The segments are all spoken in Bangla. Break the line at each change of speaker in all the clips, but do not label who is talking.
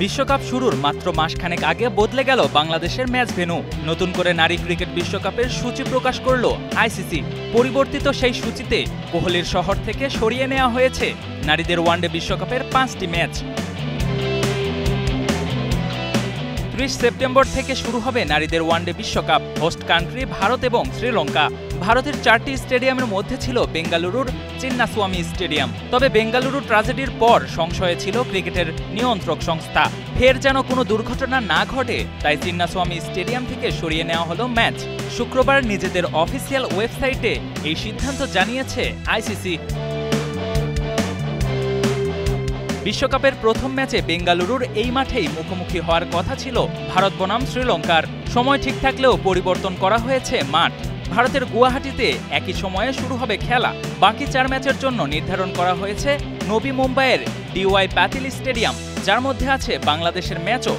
বিশ্বকাপ শুরুর মাত্র মাসখানেক আগে বদলে গেল বাংলাদেশের ম্যাচ ভেন্যু। নতুন করে নারী ক্রিকেট বিশ্বকাপের সূচি প্রকাশ করল আইসিসি। পরিবর্তিত সেই সূচিতে কোহলির শহর থেকে সরিয়ে নেওয়া হয়েছে নারীদের ওয়ানডে বিশ্বকাপের 5টি ম্যাচ। 30 সেপ্টেম্বর থেকে শুরু হবে নারীদের ওয়ানডে বিশ্বকাপ। হোস্ট কান্ট্রি ভারত এবং শ্রীলঙ্কা। ভারতের 4টি স্টেডিয়ামের মধ্যে ছিল বেঙ্গালুরুর চিন্নাস্বামী স্টেডিয়াম। তবে বেঙ্গালুরু ট্র্যাজেডির পর সংশয়ে ছিল ক্রিকেটের নিয়ন্ত্রক সংস্থা। ফের যেন কোনো দুর্ঘটনা না ঘটে তাই চিন্নাস্বামী স্টেডিয়াম থেকে সরিয়ে নেওয়া হলো ম্যাচ। শুক্রবার নিজেদের অফিসিয়াল ওয়েবসাইটে এই সিদ্ধান্ত জানিয়েছে আইসিসি। বিশ্বকাপের প্রথম ম্যাচে বেঙ্গালুরুর এই মাঠেই মুখোমুখি হওয়ার কথা ছিল ভারত বনাম শ্রীলঙ্কার। সময় ঠিক থাকলেও পরিবর্তন করা হয়েছে মাঠ। ভারতের গুয়াহাটিতে একই সময়ে শুরু হবে খেলা। বাকি 4 ম্যাচের জন্য নির্ধারণ করা হয়েছে নবী মুম্বাইয়ের ডিওয়াই পাতিল স্টেডিয়াম, যার মধ্যে আছে বাংলাদেশের ম্যাচও।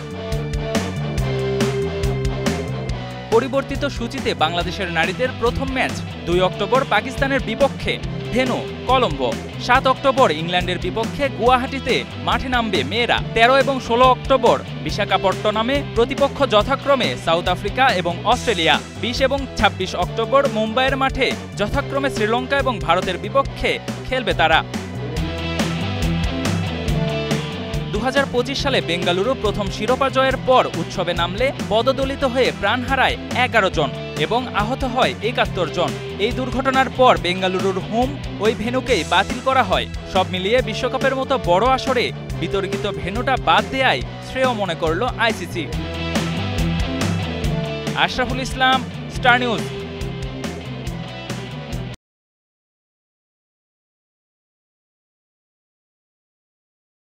পরিবর্তিত সূচিতে বাংলাদেশের নারীদের প্রথম ম্যাচ 2 অক্টোবর পাকিস্তানের বিপক্ষে, ভেন্যু কলম্বো। 7 অক্টোবর ইংল্যান্ডের বিপক্ষে গুয়াহাটিতে মাঠে নামবে মেয়েরা। 13 এবং 16 অক্টোবর বিশাখাপট্টনমে প্রতিপক্ষ যথাক্রমে সাউথ আফ্রিকা এবং অস্ট্রেলিয়া। 20 এবং 26 অক্টোবর মুম্বাইয়ের মাঠে যথাক্রমে শ্রীলঙ্কা এবং ভারতের বিপক্ষে খেলবে তারা। 2025 সালে বেঙ্গালুরু প্রথম শিরোপা জয়ের পর উৎসবে নামলে পদদলিত হয়ে প্রাণ হারায় 11 জন এবং আহত হয় 71 জন। এই দুর্ঘটনার পর বেঙ্গালুরুর হোম ওই ভেন্যুকেই বাতিল করা হয়। সব মিলিয়ে বিশ্বকাপের মতো বড় আসরে বিতর্কিত ভেন্যুটা বাদ দেয়াই শ্রেয় মনে করল ICC. Ashraful Islam, star news.